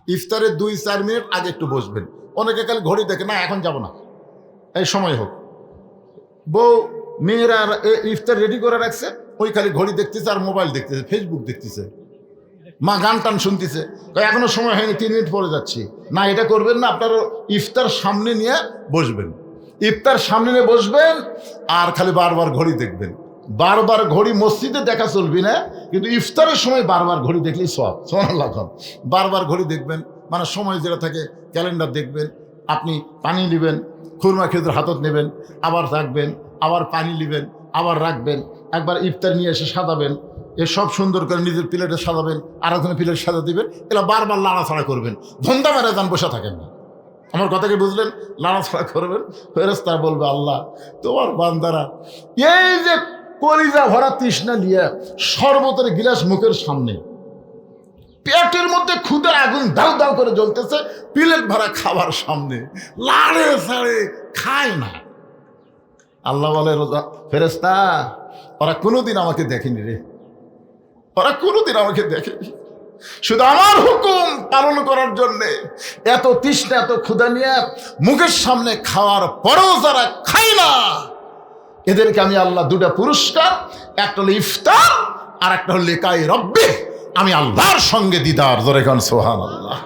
ইফতারের 2-4 মিনিট আগে একটু বসবেন। অনেকে খালি ঘড়ি দেখে, না এখন যাব না, এই সময় হোক। বউ মেয়েরা ইফতার রেডি করে রাখছে, ওই খালি ঘড়ি দেখতেছে আর মোবাইল দেখতেছে, ফেসবুক দেখতেছে। মা গান টান শুনতেছে, এখনো সময় হয়নি, 3 মিনিট পরে যাচ্ছি। না, এটা করবেন না, আপনার ইফতার সামনে নিয়ে বসবেন, ইফতার সামনে নিয়ে বসবেন আর খালি বারবার ঘড়ি দেখবেন। বারবার ঘড়ি মসজিদে দেখা চলবি না, কিন্তু ইফতারের সময় বারবার ঘড়ি দেখলেই সব সুবহানাল্লাহ। বারবার ঘড়ি দেখবেন, মানে সময় যেটা থাকে ক্যালেন্ডার দেখবেন। আপনি পানি নেবেন, খুরমা খেজুর হাতত নেবেন, আবার রাখবেন, আবার পানি নেবেন, আবার রাখবেন, একবার ইফতার নিয়ে এসে সাজাবেন, এসব সুন্দর করে নিজের প্লেটে সাজাবেন, আর একজনের প্লেট সাজা দিবেন। এরা বারবার লাড়াছাড়া করবেন, ধন্দা মেরে যান, বসে থাকেন না। আমার কথা কি বুঝলেন? লাড়াছাড়া করবেন, ফেরেশতা বলবে, আল্লাহ তোমার বান্দারা এই যে কলিজা ভরা তৃষ্ণা নিয়ে শরবতের গিলাস মুখের সামনে, পেটের মধ্যে ক্ষুধার আগুন দাউ দাউ করে জ্বলতেছে, প্লেট ভরা খাবার সামনে, লাড়ে ছাড়ে খায় না। আল্লাহ বলে, ফেরেশতা ওরা কোনোদিন আমাকে দেখেনি রে, ওরা কোনোদিন আমাকে দেখেনি, শুধু আমার হুকুম পালন করার জন্যে এত তৃষ্ণা এত ক্ষুধা নিয়ে মুখের সামনে খাওয়ার পরেও যারা খায় না, এদেরকে আমি আল্লাহ 2টা পুরস্কার, একটা হলো ইফতার আর একটা হলো লিকায়ে রব্বি, আমি আল্লাহর সঙ্গে দিদার। জোরে কান সুবহানাল্লাহ।